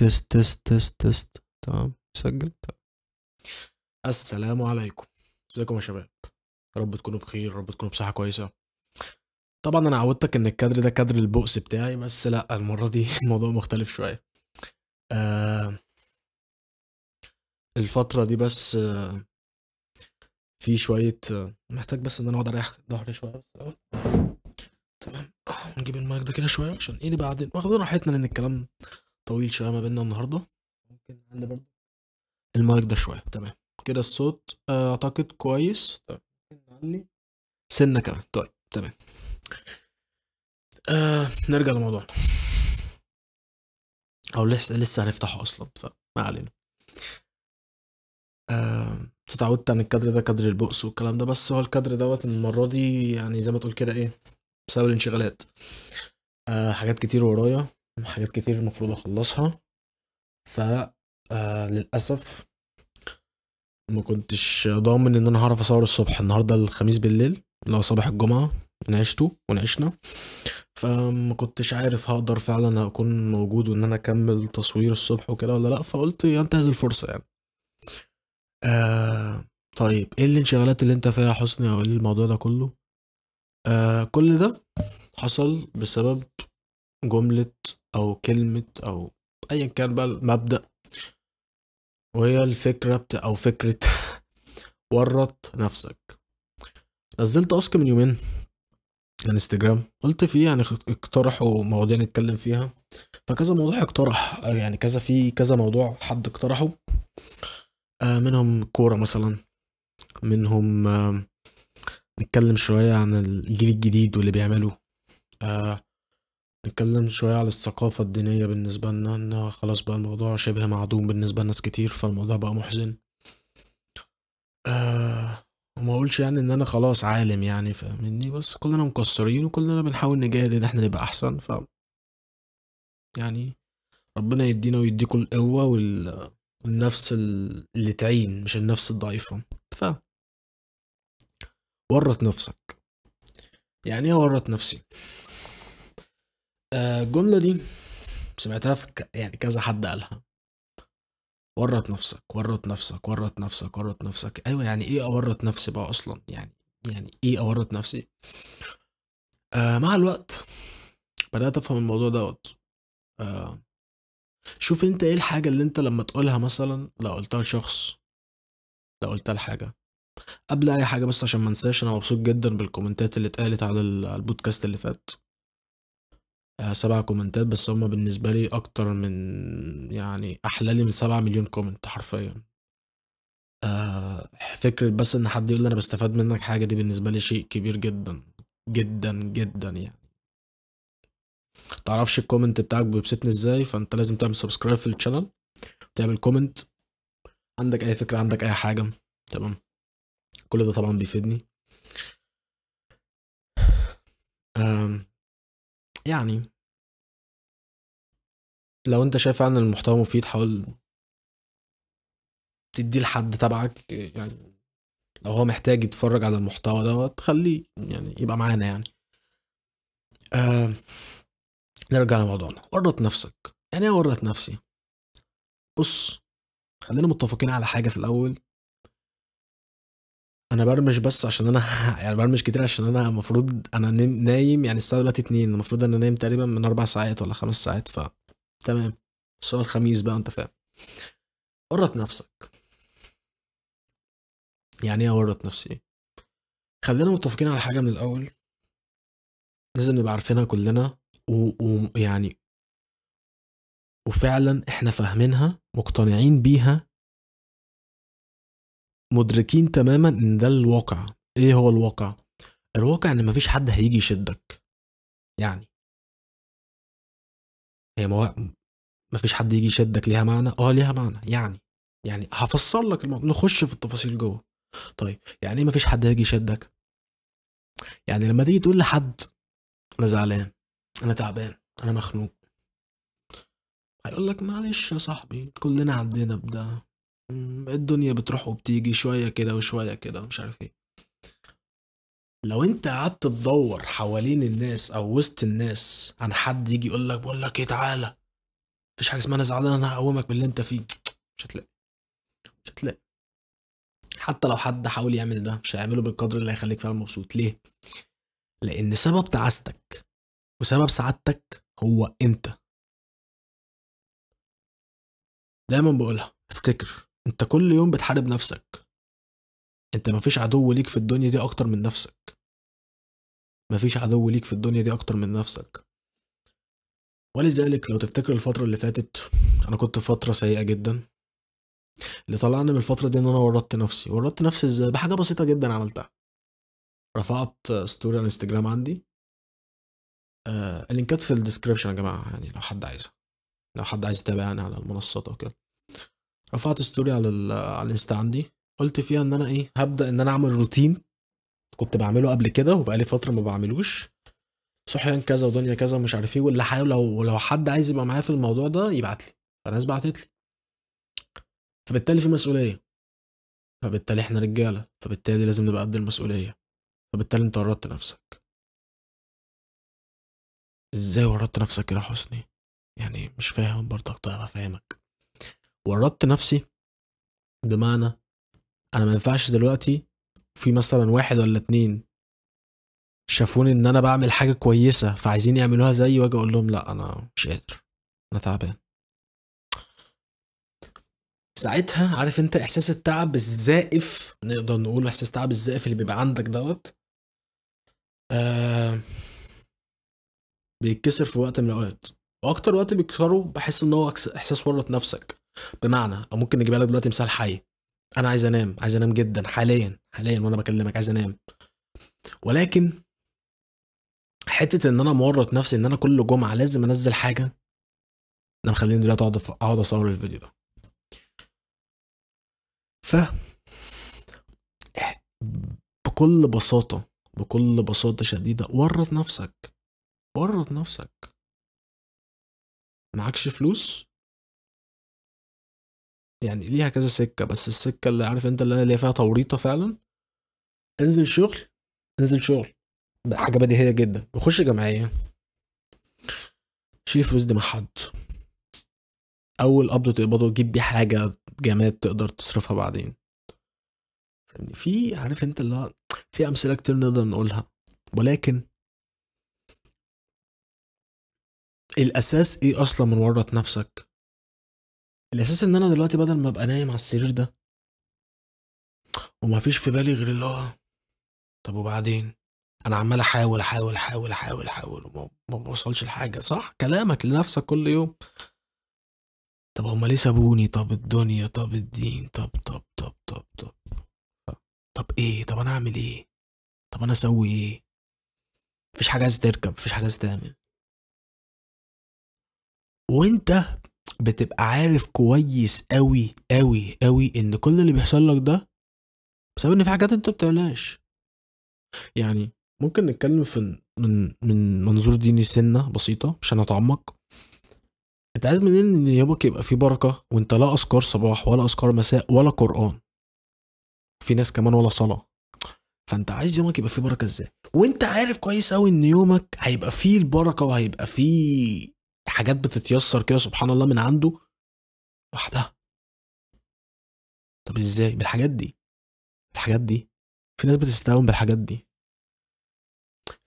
تست تست تست تست. تمام، سجل. تمام. السلام عليكم. ازيكم يا شباب؟ يا رب تكونوا بخير، يا رب تكونوا بصحة كويسة. طبعا انا عودتك ان الكادر ده كادر البؤس بتاعي، بس لا، المرة دي الموضوع مختلف شوية. آه الفترة دي بس في شوية محتاج بس ان انا اقعد اريح ظهري شوية بس الأول. تمام. نجيب المايك ده كده شوية عشان ايه بعدين واخدين راحتنا، لان الكلام طويل شوية ما بيننا النهاردة. ممكن نعلي برضه المايك ده شوية. تمام كده الصوت اعتقد كويس. تمام، ممكن نعلي سنة كمان. طيب تمام. نرجع لموضوعنا، او لسه هنفتحه اصلا، فما علينا. اتعودت عن الكادر ده كادر البؤس والكلام ده، بس هو الكادر دوت المرة دي يعني زي ما تقول كده ايه، بسبب الانشغالات. حاجات كتير ورايا، حاجات كتير المفروض اخلصها. ف للأسف ما كنتش ضامن ان انا هعرف اصور الصبح. النهارده الخميس بالليل اللي هو صباح الجمعة، نعشته ونعشنا. فما كنتش عارف هقدر فعلا اكون موجود وان انا اكمل تصوير الصبح وكده ولا لا، فقلت ينتهز الفرصة يعني. آه طيب ايه الانشغالات اللي انت فيها يا حسني، او ايه الموضوع ده كله؟ كل ده حصل بسبب جملة او كلمة او ايا كان بقى المبدأ، وهي الفكرة او فكرة ورط نفسك. نزلت اسك من يومين على انستجرام، قلت فيه يعني اقترحوا مواضيع نتكلم فيها. فكذا موضوع اقترح، يعني كذا في كذا موضوع حد اقترحه. منهم كورة مثلا، منهم نتكلم شوية عن الجيل الجديد واللي بيعمله. آه نتكلم شوية على الثقافة الدينية بالنسبة لنا، ان خلاص بقى الموضوع شبه معدوم بالنسبة لناس كتير، فالموضوع بقى محزن. وما اقولش يعني ان انا خلاص عالم يعني، فاهمني، بس كلنا مقصرين وكلنا بنحاول نجاهد ان احنا نبقى احسن. يعني ربنا يدينا ويديكم القوة والنفس اللي تعين، مش النفس الضعيفة. فورط نفسك. يعني ايه ورط نفسي؟ الجملة دي سمعتها في يعني كذا حد قالها. ورط نفسك، ورط نفسك، ورط نفسك، ورط نفسك. ايوه، يعني ايه اورط نفسي بقى اصلا؟ يعني ايه اورط نفسي؟ مع الوقت بدأت افهم الموضوع دوت. آه شوف انت ايه الحاجة اللي انت لما تقولها، مثلا لو قلتها لشخص، لو قلتها لحاجة قبل اي حاجة، بس عشان ما انساش، انا مبسوط جدا بالكومنتات اللي اتقالت على على البودكاست اللي فات. 7 كومنتات، بس هما بالنسبة لي أكتر من، يعني أحلى لي من 7 مليون كومنت حرفيا. فكرة بس إن حد يقول لي أنا بستفاد منك حاجة، دي بالنسبة لي شيء كبير جدا جدا جدا يعني. متعرفش الكومنت بتاعك بيبسطني ازاي؟ فانت لازم تعمل سبسكرايب في الشانل، تعمل كومنت، عندك أي فكرة، عندك أي حاجة. تمام، كل ده طبعا بيفيدني. آم، يعني لو انت شايف فعلا المحتوى مفيد، حاول تديه لحد تبعك يعني. لو هو محتاج يتفرج على المحتوى دوت، خليه يعني يبقى معانا يعني. آه نرجع لموضوعنا. ورط نفسك. يعني ايه ورط نفسي؟ بص، خلينا متفقين على حاجة في الأول. أنا برمش بس عشان أنا يعني برمش كتير عشان أنا المفروض أنا نايم، يعني الساعة دلوقتي 2، المفروض أنا نايم تقريبا من 4 ساعات ولا 5 ساعات. تمام، بس هو الخميس بقى، أنت فاهم. ورط نفسك. يعني ايه أورط نفسي؟ خلينا متفقين على حاجة من الأول، لازم نبقى عارفينها كلنا، ويعني وفعلا احنا فاهمينها، مقتنعين بيها، مدركين تماما ان ده الواقع. ايه هو الواقع؟ الواقع ان مفيش حد هيجي يشدك. يعني هي مفيش حد يجي يشدك ليها معنى، ليها معنى يعني هفسر لك الموضوع، نخش في التفاصيل جوه. طيب يعني ايه مفيش حد هيجي يشدك؟ يعني لما تيجي تقول لحد انا زعلان، انا تعبان، انا مخنوق، هيقول لك معلش يا صاحبي، كلنا عدينا بده. الدنيا بتروح وبتيجي، شوية كده وشوية كده ومش عارف ايه. لو انت قعدت تدور حوالين الناس او وسط الناس عن حد يجي يقول لك بقول لك ايه، تعالى مفيش حاجه اسمها انا زعلان انا هقومك باللي انت فيه. مش هتلاقي. مش هتلاقي. حتى لو حد حاول يعمل ده مش هيعمله بالقدر اللي هيخليك فعلا مبسوط. ليه؟ لان سبب تعاستك وسبب سعادتك هو انت. دايما بقولها، افتكر انت كل يوم بتحارب نفسك. انت مفيش عدو ليك في الدنيا دي اكتر من نفسك. مفيش عدو ليك في الدنيا دي اكتر من نفسك. ولذلك لو تفتكر الفترة اللي فاتت، انا كنت في فترة سيئة جدا. اللي طلعني من الفترة دي ان انا ورطت نفسي ازاي؟ بحاجة بسيطة جدا عملتها. رفعت ستوري على الانستجرام عندي. اللينكات في الديسكريبشن يا جماعة، يعني لو حد عايزها، لو حد عايز يتابعني على المنصات او كده. رفعت ستوري على الانستا عندي، قلت فيها ان انا هبدأ ان انا اعمل روتين كنت بعمله قبل كده وبقالي فترة ما بعملوش. صحيان كذا ودنيا كذا ومش عارف ايه، واللي حاول لو حد عايز يبقى معايا في الموضوع ده يبعت لي. فناس بعتت لي، فبالتالي في مسؤولية، فبالتالي احنا رجالة، فبالتالي لازم نبقى قد المسؤولية. فبالتالي انت ورطت نفسك. ازاي ورطت نفسك كده يا حسني؟ يعني مش فاهم برضك. طيب افهمك. ورطت نفسي بمعنى انا ما ينفعش دلوقتي في مثلا واحد ولا اتنين شافوني ان انا بعمل حاجة كويسة فعايزين يعملوها زيي، واجي اقول لهم لا انا مش قادر، انا تعبان. ساعتها عارف انت احساس التعب الزائف، نقدر نقول احساس التعب الزائف اللي بيبقى عندك دوت. آه بيتكسر في وقت من الاوقات. واكتر وقت بيكسره بحس ان هو احساس ورط نفسك. بمعنى، او ممكن نجيب لك دلوقتي مثال حي. انا عايز انام، عايز انام جدا حاليا وانا بكلمك عايز انام. ولكن حته ان انا مورط نفسي ان انا كل جمعه لازم انزل حاجه، ده مخليني دلوقتي اقعد اصور الفيديو ده. ف بكل بساطه، بكل بساطه شديده، ورط نفسك. ورط نفسك. معكش فلوس، يعني ليها كذا سكه، بس السكه اللي عارف انت اللي هي فيها توريطه فعلا. انزل شغل. انزل شغل. حاجه بديهيه جدا. وخش جمعيه. شيل الفلوس دي مع حد. اول قبض تقبضه تجيب بيه حاجه جماد تقدر تصرفها بعدين. فاهمني؟ في عارف انت اللي هو في امثله كتير نقدر نقولها. ولكن الاساس ايه اصلا من ورط نفسك؟ الاساس ان انا دلوقتي بدل ما ابقى نايم على السرير ده وما فيش في بالي غير اللي هو طب وبعدين، انا عمال احاول وما ما بوصلش لحاجه. صح كلامك لنفسك كل يوم. طب هما ليه سابوني؟ طب الدنيا، طب الدين، طب ايه؟ طب انا اعمل ايه؟ طب انا اسوي ايه؟ مفيش حاجه عايز تركب، مفيش حاجه عايز تعمل. وانت بتبقى عارف كويس قوي قوي قوي ان كل اللي بيحصل لك ده بسبب ان في حاجات انت بتعملهاش. يعني ممكن نتكلم في من منظور ديني سنة بسيطة عشان اتعمق. انت عايز منين ان يومك يبقى فيه بركة وانت لا اذكار صباح ولا اذكار مساء ولا قرآن؟ في ناس كمان ولا صلاة. فانت عايز يومك يبقى فيه بركة ازاي وانت عارف كويس قوي ان يومك هيبقى فيه البركة وهيبقى فيه حاجات بتتيسر كده سبحان الله من عنده لوحدها؟ طب ازاي بالحاجات دي؟ الحاجات دي في ناس بتستهون بالحاجات دي.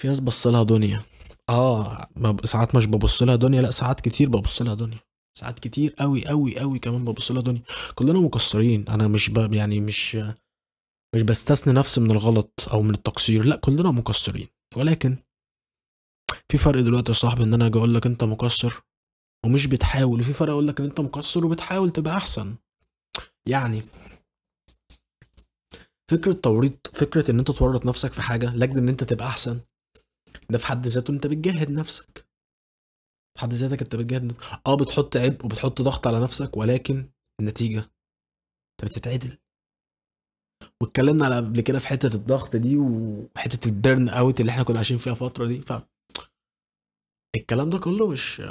في ناس بص لها دنيا. ساعات مش ببص لها دنيا، لا ساعات كتير ببص لها دنيا. ساعات كتير قوي قوي قوي كمان ببص لها دنيا. كلنا مقصرين. انا مش يعني مش بستثني نفسي من الغلط او من التقصير، لا كلنا مقصرين. ولكن في فرق دلوقتي يا صاحبي ان انا اجي اقول لك انت مقصر ومش بتحاول، وفي فرق اقول لك ان انت مقصر وبتحاول تبقى احسن. يعني فكرة توريط، فكرة ان انت تورط نفسك في حاجة لاجل ان انت تبقى احسن، ده في حد ذاته انت بتجاهد نفسك. في حد ذاتك انت بتجاهد نفسك. بتحط عبء وبتحط ضغط على نفسك، ولكن النتيجة انت بتتعدل. واتكلمنا على قبل كده في حتة الضغط دي وحتة البيرن اوت اللي احنا كنا عايشين فيها فترة دي. فالكلام ده كله مش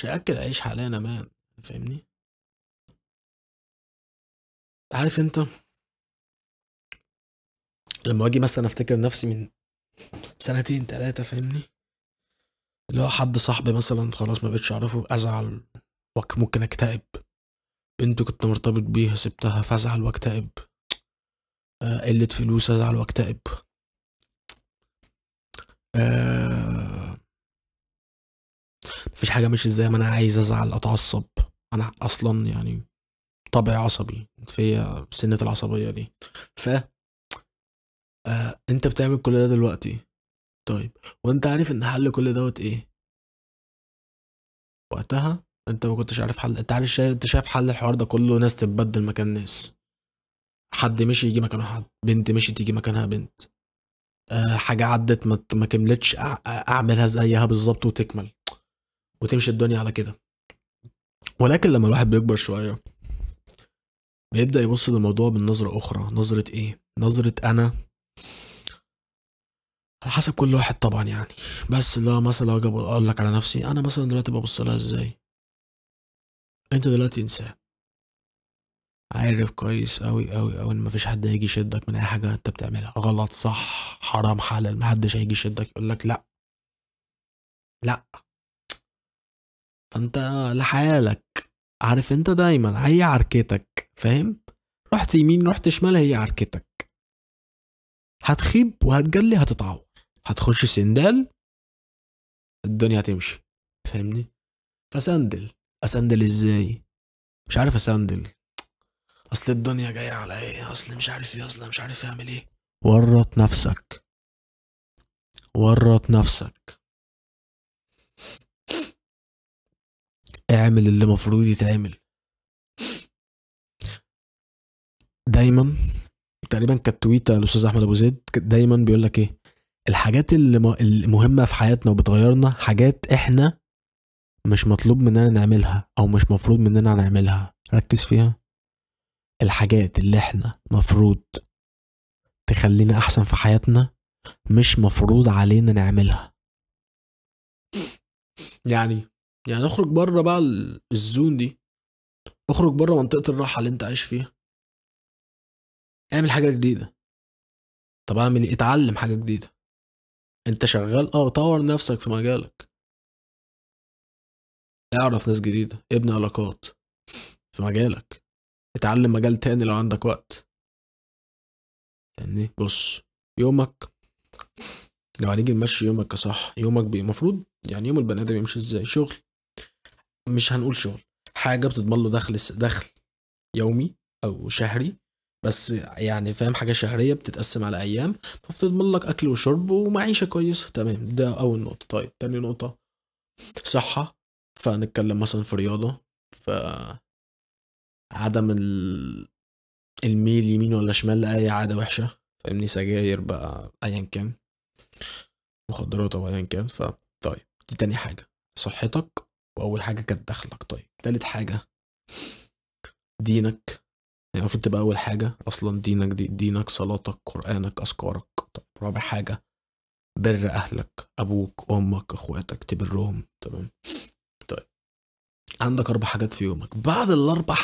هياكل عيش حاليا امان. فاهمني؟ عارف انت لما اجي مثلا افتكر نفسي من سنتين تلاتة، فاهمني؟ اللي هو حد صاحبي مثلا خلاص ما بقتش اعرفه ازعل ممكن اكتئب. بنت كنت مرتبط بيها سبتها فازعل واكتئب. قلة فلوس ازعل واكتئب. آه مفيش حاجة مش زي ما انا عايز ازعل اتعصب. انا اصلا يعني طبعي عصبي فيا سنة العصبية دي. ف انت بتعمل كل ده دلوقتي. طيب وانت عارف ان حل كل دوت ايه؟ وقتها انت ما كنتش عارف حل. انت عارف انت شايف حل الحوار ده كله ناس تتبدل مكان ناس. حد مشي يجي مكانه حد، بنت مشي تيجي مكانها بنت. حاجة عدت ما كملتش اعملها زيها بالظبط وتكمل وتمشي الدنيا على كده. ولكن لما الواحد بيكبر شوية بيبدأ يبص للموضوع من نظرة أخرى. نظرة إيه؟ نظرة أنا، على حسب كل واحد طبعا يعني. بس لو مثلا لو أجي أقول لك على نفسي، أنا مثلا دلوقتي ببص لها إزاي؟ أنت دلوقتي إنسان عارف كويس أوي أوي أوي إن مفيش حد هيجي يشدك من أي حاجة أنت بتعملها، غلط صح حرام حلال، محدش هيجي يشدك يقول لك لأ لأ. فأنت لحالك عارف، أنت دايما هي عركتك، فاهم؟ رحت يمين رحت شمال هي عركتك. هتخيب وهتجلي هتتعور، هتخش سندال الدنيا هتمشي، فاهمني؟ فسندل. اسندل ازاي؟ مش عارف اسندل. اصل الدنيا جايه على ايه، اصل مش عارف ايه، اصل مش عارف اعمل ايه. ورط نفسك، ورط نفسك. اعمل اللي مفروض يتعمل. دايما تقريبا كانت تويته الاستاذ احمد ابو زيد دايما بيقول لك ايه؟ الحاجات المهمه في حياتنا وبتغيرنا حاجات احنا مش مطلوب مننا نعملها او مش مفروض مننا نعملها. ركز فيها. الحاجات اللي احنا مفروض تخلينا احسن في حياتنا مش مفروض علينا نعملها. يعني اخرج بره بقى الزون دي، اخرج بره منطقة الراحة اللي انت عايش فيها، اعمل حاجة جديدة. طب اعمل ايه؟ اتعلم حاجة جديدة. انت شغال طور نفسك في مجالك، اعرف ناس جديدة، ابني علاقات في مجالك، اتعلم مجال تاني لو عندك وقت. يعني بص، يومك لو هنيجي نمشي يومك صح، يومك المفروض يعني يوم البني ادم يمشي ازاي؟ شغل، مش هنقول شغل، حاجة بتضمن له دخل يومي او شهري، بس يعني فاهم، حاجة شهرية بتتقسم على أيام، فبتضمن لك أكل وشرب ومعيشة كويسة. تمام، ده أول نقطة. طيب تاني نقطة، صحة. فنتكلم مثلا في رياضة، في عدم الميل يمين ولا شمال لأي عادة وحشة، فاهمني؟ سجاير بقى أيا كان، مخدرات أو أيا كان. طيب دي تاني حاجة، صحتك. وأول حاجة كانت دخلك. طيب تالت حاجة دينك، يعني المفروض تبقى أول حاجة أصلا دينك. دينك، صلاتك، قرآنك، أذكارك. طيب رابع حاجة بر أهلك، أبوك أمك أخواتك، تبرهم. تمام. طيب عندك 4 حاجات في يومك. بعد الأربع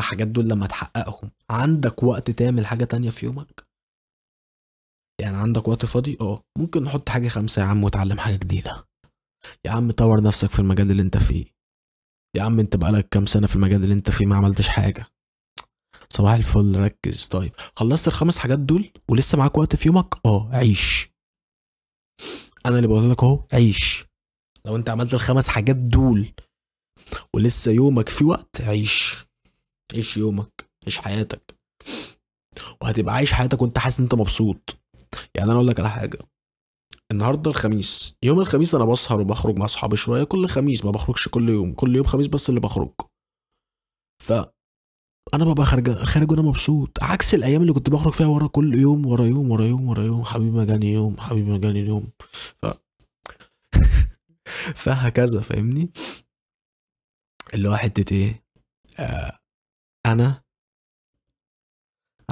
حاجات دول لما تحققهم عندك وقت تعمل حاجة تانية في يومك؟ يعني عندك وقت فاضي؟ ممكن نحط حاجة 5 يا عم وتعلم حاجة جديدة. يا عم طور نفسك في المجال اللي انت فيه. يا عم انت بقالك كام سنة في المجال اللي انت فيه ما عملتش حاجة. صباح الفل، ركز. طيب خلصت ال5 حاجات دول ولسه معاك وقت في يومك، عيش. انا اللي بقول لك اهو، عيش. لو انت عملت ال5 حاجات دول ولسه يومك في وقت، عيش. عيش يومك، عيش حياتك، وهتبقى عايش حياتك وانت حاسس ان انت مبسوط. يعني انا اقول لك على حاجه، النهارده الخميس، يوم الخميس انا بسهر وبخرج مع اصحابي شويه كل خميس، ما بخرجش كل يوم، كل يوم خميس بس اللي بخرج. فانا ببقى خارج وانا مبسوط، عكس الايام اللي كنت بخرج فيها ورا كل يوم ورا يوم ورا يوم ورا يوم، حبيبي ما جاني يوم، حبيبي ما جاني يوم. ف فهكذا، فاهمني؟ اللي هو حته ايه، آه انا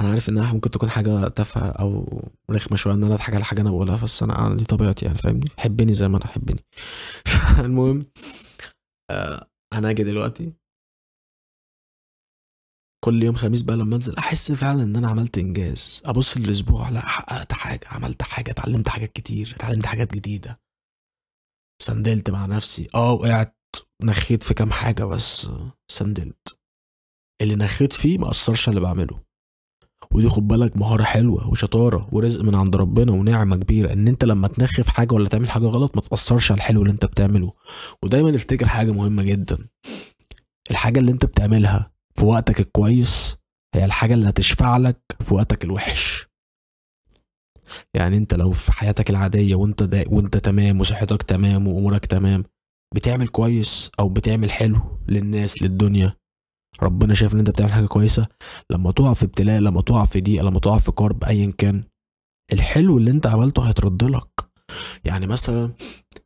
عارف انها ممكن تكون حاجه تافهه او رخمه شويه ان انا اضحك على حاجه انا بقولها، بس انا دي طبيعتي يعني، فاهمني؟ حبني زي ما انا حبني. المهم، انا اجي دلوقتي كل يوم خميس بقى لما انزل احس فعلا ان انا عملت انجاز، ابص الاسبوع لا حققت حاجه، عملت حاجه، اتعلمت حاجات كتير، اتعلمت حاجات جديده، سندلت مع نفسي، وقعت نخيت في كام حاجة بس سندلت. اللي نخيت فيه ما أثرش على اللي بعمله. ودي خد بالك مهارة حلوة وشطارة ورزق من عند ربنا ونعمة كبيرة، ان انت لما تنخي في حاجة ولا تعمل حاجة غلط ما تأثرش على الحلو اللي انت بتعمله. ودايما افتكر حاجة مهمة جدا، الحاجة اللي انت بتعملها في وقتك الكويس هي الحاجة اللي هتشفع لك في وقتك الوحش. يعني انت لو في حياتك العادية وانت تمام وصحتك تمام وامورك تمام، بتعمل كويس او بتعمل حلو للناس للدنيا، ربنا شايف ان انت بتعمل حاجة كويسة. لما تقع في ابتلاء، لما تقع في ضيقة، لما تقع في كرب ايا كان، الحلو اللي انت عملته هيترد لك. يعني مثلا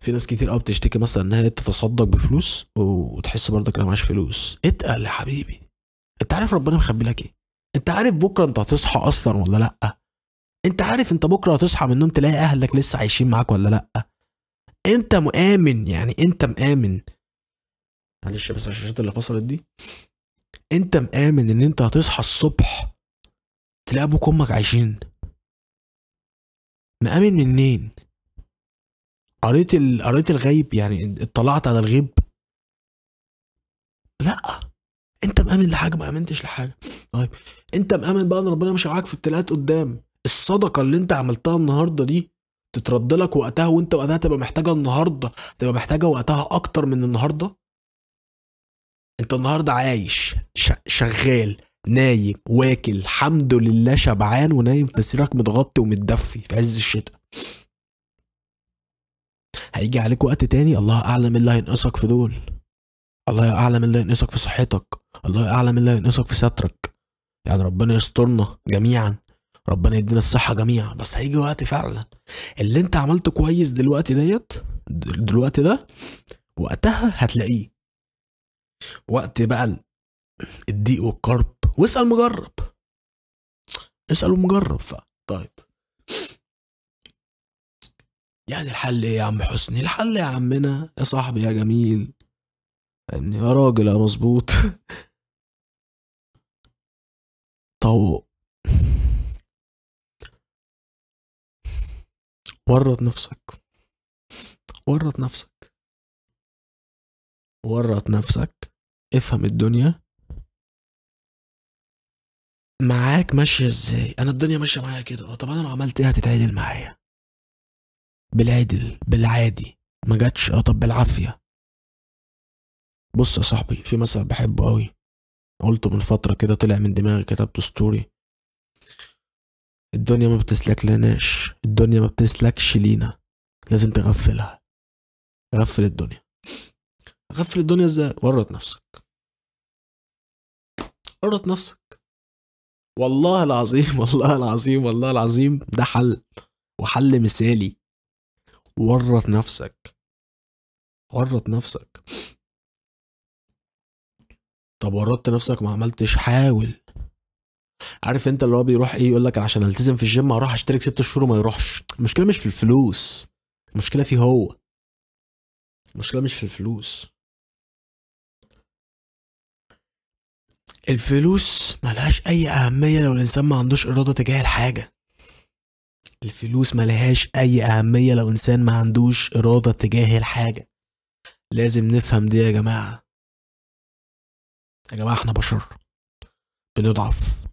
في ناس كتير قوي بتشتكي مثلا انها تتصدق بفلوس وتحس برضك انا معاش فلوس. اتقل يا حبيبي، انت عارف ربنا مخبي لك ايه؟ انت عارف بكره انت هتصحى اصلا ولا لا؟ انت عارف انت بكره هتصحى من النوم تلاقي اهلك لسه عايشين معاك ولا لا؟ انت مؤمن؟ يعني انت مؤمن؟ معلش بس الشاشات اللي فصلت دي. انت مؤمن ان انت هتصحى الصبح تلاقي ابوك وامك عايشين؟ مؤمن منين؟ قريت الغيب؟ يعني اطلعت على الغيب؟ لا. انت مأمن لحاجه ما امنتش لحاجه. طيب انت مأمن بقى ان ربنا مش معاك في ابتلاءات قدام؟ الصدقه اللي انت عملتها النهارده دي تترد لك وقتها، وانت وقتها تبقى محتاجه النهارده، تبقى محتاجه وقتها اكتر من النهارده. انت النهارده عايش شغال نايم واكل الحمد لله شبعان ونايم في سريرك متغطي ومتدفي في عز الشتاء. هيجي عليك وقت تاني الله اعلم اللي هينقصك في دول، الله اعلم اللي هينقصك في صحتك، الله اعلم اللي هينقصك في سترك. يعني ربنا يسترنا جميعا، ربنا يدينا الصحة جميعا. بس هيجي وقت فعلا اللي انت عملته كويس دلوقتي دلوقتي ده وقتها هتلاقيه وقت بقى الضيق والكرب. واسأل مجرب، اسأل مجرب. طيب يعني الحل ايه يا عم حسني؟ الحل يا عمنا يا صاحبي يا جميل، فاهمني يا راجل يا مظبوط. طو ورط نفسك، ورط نفسك، ورط نفسك. افهم الدنيا معاك ماشية ازاي. انا الدنيا ماشية معايا كده، طب انا لو عملت ايه هتتعدل معايا؟ بالعدل بالعادي. ما جاتش طب بالعافية. بص يا صاحبي، في مثل بحبه قوي قلته من فترة كده، طلع من دماغي كتبته ستوري: الدنيا ما بتسلك لناش، الدنيا ما بتسلكش لينا، لازم تغفلها. غفل الدنيا. غفل الدنيا ازاي؟ ورط نفسك، ورط نفسك. والله العظيم والله العظيم والله العظيم ده حل، وحل مثالي. ورط نفسك، ورط نفسك. طب ورطت نفسك ما عملتش، حاول. عارف انت اللي هو بيروح ايه يقول لك عشان التزم في الجيم هروح اشترك 6 شهور وما يروحش. المشكله مش في الفلوس، المشكله فيه هو، المشكله مش في الفلوس. الفلوس ملهاش اي اهميه لو الانسان ما عندوش اراده تجاه الحاجه. الفلوس ملهاش اي اهميه لو انسان ما عندوش اراده تجاه الحاجه. لازم نفهم دي يا جماعه. يا جماعه احنا بشر بنضعف،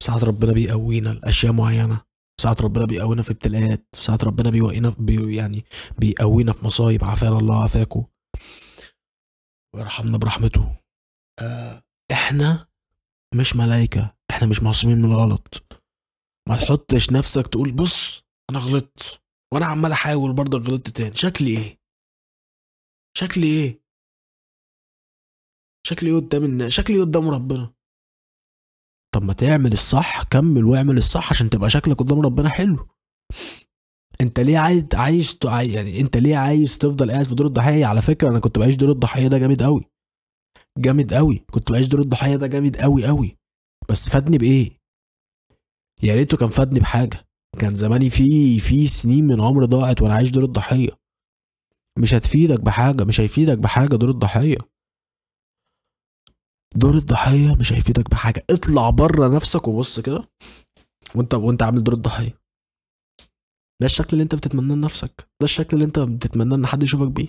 ساعات ربنا بيقوينا لاشياء معينه، ساعات ربنا بيقوينا في ابتلاءات، ساعات ربنا بيوقينا يعني بيقوينا في مصايب. عافانا الله عافاكم ويرحمنا برحمته. احنا مش ملايكة، احنا مش معصومين من الغلط. ما تحطش نفسك تقول بص انا غلطت وانا عمال احاول برضه غلطت تاني، شكلي ايه؟ شكلي ايه؟ شكلي ايه قدام الناس؟ شكلي ايه قدام ربنا؟ طب ما تعمل الصح، كمل واعمل الصح عشان تبقى شكلك قدام ربنا حلو. انت ليه يعني انت ليه عايز تفضل قاعد في دور الضحيه؟ على فكره انا كنت بعيش دور الضحيه ده جامد قوي، جامد قوي. كنت بعيش دور الضحيه ده جامد قوي قوي. بس فادني بايه؟ يا ريته كان فادني بحاجه. كان زماني في سنين من عمري ضاعت وانا عايش دور الضحيه. مش هتفيدك بحاجه، مش هيفيدك بحاجه دور الضحيه. دور الضحيه مش هيفيدك بحاجه. اطلع بره نفسك وبص كده وانت عامل دور الضحيه. ده الشكل اللي انت بتتمناه لنفسك؟ ده الشكل اللي انت بتتمناه ان حد يشوفك بيه؟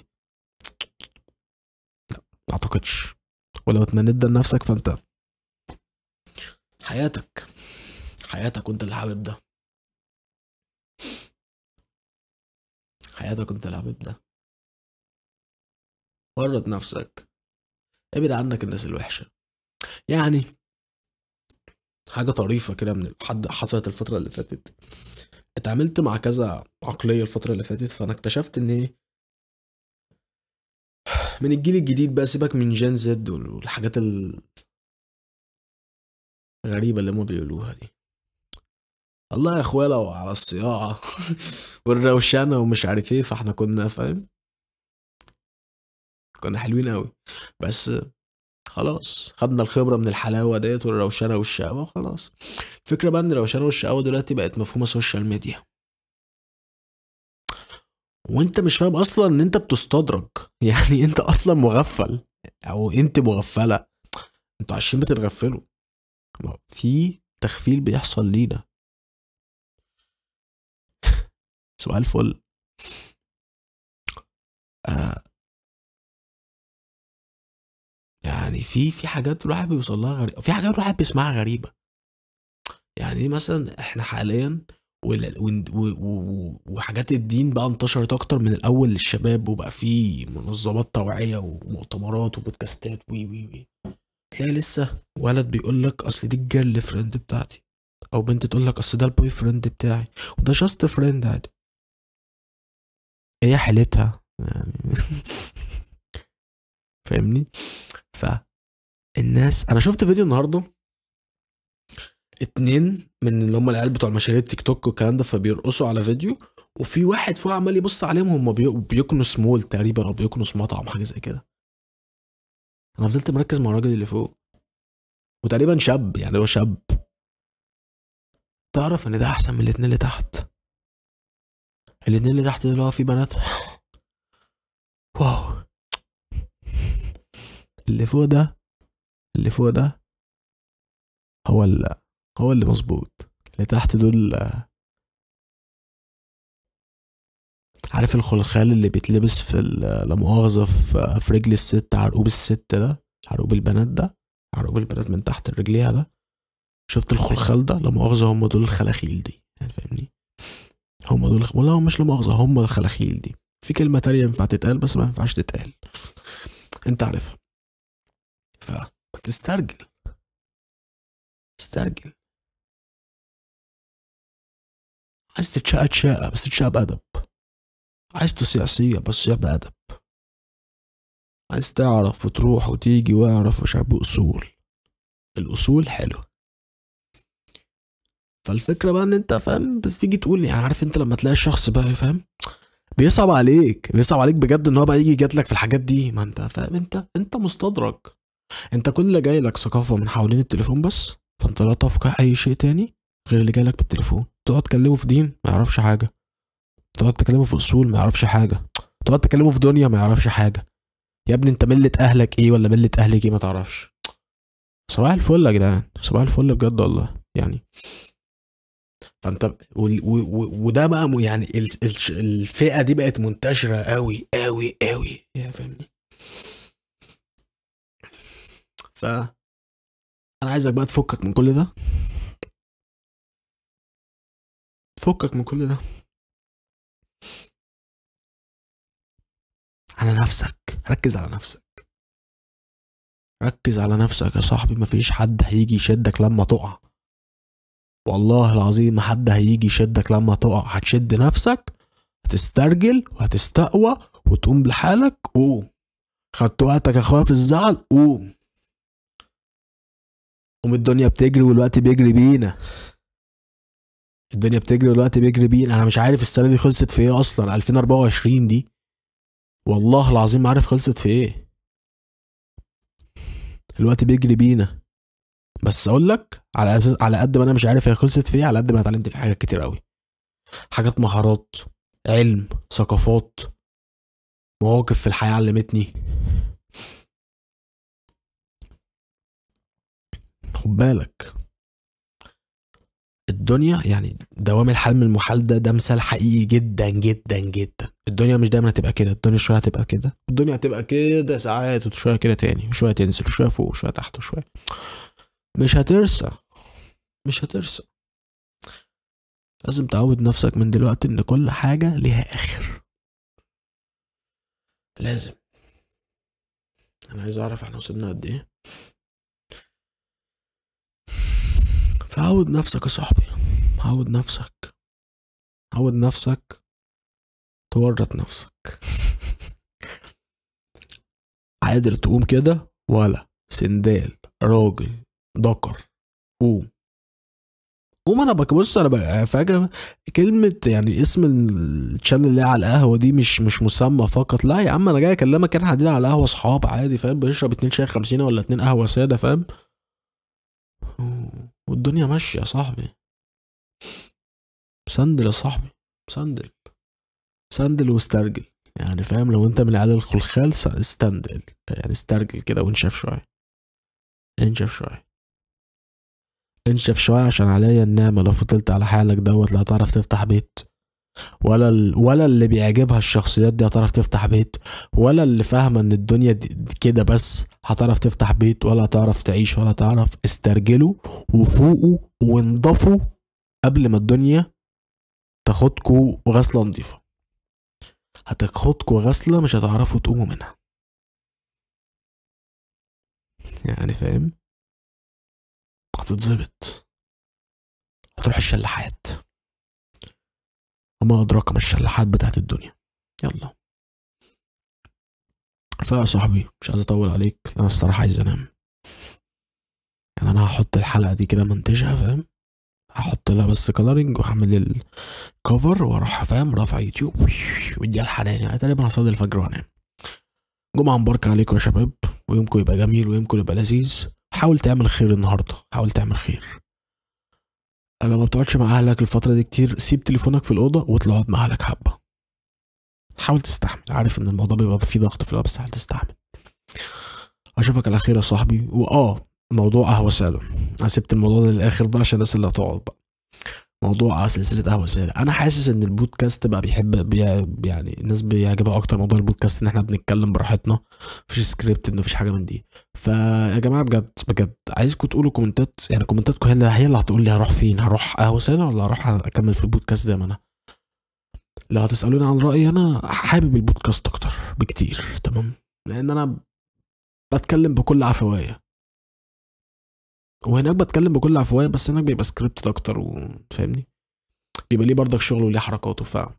ما اعتقدش. ولو اتمنيت ده لنفسك فانت حياتك، حياتك وانت اللي حابب ده، حياتك وانت اللي حابب ده. ورط نفسك، ابعد عنك الناس الوحشة. يعني حاجة طريفة كده من حد حصلت الفترة اللي فاتت، اتعاملت مع كذا عقلية الفترة اللي فاتت، فأنا اكتشفت إن إيه، من الجيل الجديد بقى، سيبك من جين زد والحاجات الغريبة اللي هما بيقولوها دي. الله يا اخويا لو على الصياعة والروشنة ومش عارف ايه، فاحنا كنا فاهم، كنا حلوين قوي. بس خلاص خدنا الخبرة من الحلاوة ديت والروشنة والشقاوة وخلاص. الفكرة بقى ان الروشنة والشقاوة دلوقتي بقت مفهومة سوشيال ميديا، وانت مش فاهم اصلا ان انت بتستدرج يعني انت اصلا مغفل، او انت مغفلة، انتوا عايشين بتتغفلوا. في تغفيل بيحصل لينا. سؤال الفل. آه يعني في حاجات الواحد بيوصل لها غريبة، في حاجات الواحد بيسمعها غريبة. يعني مثلا احنا حاليا وحاجات الدين بقى انتشرت اكتر من الاول للشباب، وبقى في منظمات توعية ومؤتمرات وبودكاستات وي وي وي. تلاقي لسه ولد بيقول لك اصل دي الجيرل فريند بتاعتي، او بنت تقول لك اصل ده البوي فريند بتاعي، وده جاست فريند عادي. هي حالتها يعني فاهمني. فالناس، انا شفت فيديو النهارده، اتنين من اللي هم العيال بتوع المشاريع التيك توك والكلام ده، فبيرقصوا على فيديو، وفي واحد فوق عمال يبص عليهم، هم بيكنس مول تقريبا او بيكنس مطعم حاجه زي كده. انا فضلت مركز مع الراجل اللي فوق، وتقريبا شاب، يعني هو شاب. تعرف ان ده احسن من الاتنين اللي تحت. الاتنين اللي تحت دول اللي هو في بنات واو. اللي فوق ده، اللي فوق ده هو هو اللي مظبوط. اللي تحت دول، عارف الخلخال اللي بيتلبس في لا مؤاخذة في رجل الست، عرقوب الست ده، عرقوب البنات ده، عرقوب البنات من تحت رجليها ده. شفت الخلخال ده؟ لا مؤاخذة هم دول الخلاخيل دي، يعني فاهمني. هم دول ولا مش لا مؤاخذة، هم الخلاخيل دي. في كلمة تانية ينفع تتقال بس ما ينفعش تتقال، انت عارفها. فتسترجل، استرجل. عايز تتشقى تشقى، بس تتشقى بأدب. عايز تصيع صيع، بس صيع بأدب. عايز تعرف وتروح وتيجي واعرف مش عارف بأصول. الأصول حلوة. فالفكرة بقى ان انت فاهم، بس تيجي تقول يعني، عارف انت لما تلاقي الشخص بقى فاهم، بيصعب عليك، بيصعب عليك بجد ان هو بقى يجي يجادلك في الحاجات دي. ما انت فاهم، انت مستدرج. انت كل اللي جاي لك ثقافة من حوالين التليفون بس، فانت لا تفقه اي شيء تاني غير اللي جاي لك بالتليفون. تقعد تكلمه في دين ما يعرفش حاجة، تقعد تكلمه في اصول ما يعرفش حاجة، تقعد تكلمه في دنيا ما يعرفش حاجة. يا ابني انت ملة اهلك ايه ولا ملة اهلك ايه ما تعرفش. صباح الفل يا جدعان، صباح الفل بجد والله يعني. فانت وده بقى يعني الفئة دي بقت منتشرة قوي قوي قوي، يعني فاهمني. فانا عايزك بقى تفكك من كل ده، فكك من كل ده، على نفسك. ركز على نفسك، ركز على نفسك يا صاحبي. مفيش حد هيجي يشدك لما تقع، والله العظيم ما حد هيجي يشدك لما تقع. هتشد نفسك، هتسترجل وهتستقوى وتقوم لحالك. قوم، خدت وقتك يا اخويا في الزعل، قوم. قوم، الدنيا بتجري والوقت بيجري بينا. الدنيا بتجري والوقت بيجري بينا. انا مش عارف السنه دي خلصت في ايه اصلا، 2024 دي والله العظيم ما عارف خلصت في ايه. الوقت بيجري بينا. بس اقول لك على اساس، على قد ما انا مش عارف هي خلصت في ايه، على قد ما اتعلمت في حاجات كتير قوي. حاجات، مهارات، علم، ثقافات، مواقف في الحياه علمتني. خد بالك، الدنيا يعني دوام الحلم المحال ده مثال حقيقي جدا جدا جدا. الدنيا مش دايما هتبقى كده، الدنيا شويه هتبقى كده، الدنيا هتبقى كده ساعات وشويه كده تاني، وشويه تنزل وشويه فوق وشويه تحت وشويه. مش هترسى، مش هترسى. لازم تعود نفسك من دلوقتي ان كل حاجه ليها اخر. لازم. انا عايز اعرف احنا وصلنا قد ايه. فعود نفسك يا صاحبي، عود نفسك، عود نفسك تورط نفسك. قادر تقوم كده ولا سندال راجل ذكر؟ قوم، قوم. انا بص، انا بقى فجأة كلمة يعني اسم الشانل اللي على القهوة دي مش مسمى فقط، لا يا عم، انا جاي اكلمك، احنا قاعدين على القهوة اصحاب عادي فاهم، بنشرب 2 شاي 50 ولا 2 قهوة سادة فاهم، والدنيا ماشية يا صاحبي. سندل يا صاحبي، سندل، سندل واسترجل يعني فاهم. لو انت من العيال الخلخال استندل يعني، استرجل كده وانشف شوية، انشف شوية، انشف شوية، عشان عليا النعمة لو فضلت على حالك دوت لا هتعرف تفتح بيت، ولا اللي بيعجبها الشخصيات دي هتعرف تفتح بيت، ولا اللي فاهمة ان الدنيا دي كده بس هتعرف تفتح بيت، ولا هتعرف تعيش، ولا تعرف. استرجلوا وفوقوا وانضفوا قبل ما الدنيا تاخدكوا غسلة نضيفة. هتاخدكوا غسلة مش هتعرفوا تقوموا منها يعني فاهم. هتتظبط، هتروح الشلاحات، وما أدراك ما الشلاحات بتاعت الدنيا. يلا. فيا صاحبي مش عايز أطول عليك، أنا الصراحة عايز أنام يعني. أنا هحط الحلقة دي كده منتجها فاهم، هحط لها بس كلارينج وهعمل الكفر واروح فاهم رافع يوتيوب ودي الحنان يعني. تقريبا هصلي الفجر وانام. جمعة مباركة عليكم يا شباب، ويومكم يبقى جميل ويومكم يبقى لذيذ. حاول تعمل خير النهاردة، حاول تعمل خير. لو ما بتقعدش مع اهلك الفترة دي كتير، سيب تليفونك في الأوضة واطلع اقعد مع اهلك حبة. حاول تستحمل، عارف ان الموضوع بيبقى فيه ضغط في الأول، بس حاول تستحمل. اشوفك على خير يا صاحبي. موضوع قهوة سالم، انا سبت الموضوع ده للآخر بقى عشان الناس اللي هتقعد بقى. موضوع سلسلة قهوة سالم، انا حاسس ان البودكاست بقى يعني الناس بيعجبها اكتر موضوع البودكاست، ان احنا بنتكلم براحتنا، مفيش سكريبت، مفيش حاجة من دي. فيا جماعة بجد بجد عايزكم تقولوا كومنتات، يعني كومنتاتكم هي اللي هتقول لي هروح فين، هروح قهوة سالم ولا هروح اكمل في البودكاست زي ما انا. لو هتسألوني عن رأيي، انا حابب البودكاست اكتر بكتير، تمام، لان انا بتكلم بكل عفوية، وهناك بتكلم بكل عفوية، بس هناك بيبقى سكريبت اكتر وفاهمني، بيبقى ليه برضك شغل وليه حركاته.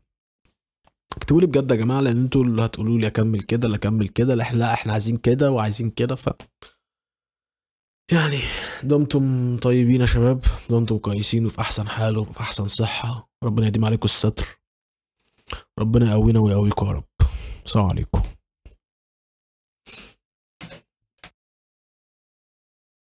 اكتبوا لي بجد يا جماعه، لان انتوا اللي هتقولوا لي اكمل كده لا اكمل كده، لا احنا عايزين كده وعايزين كده. يعني دمتم طيبين يا شباب، دمتم كويسين وفي احسن حال وفي احسن صحه. ربنا يديم عليكم الستر، ربنا يقوينا ويقويكم يا رب. السلام عليكم.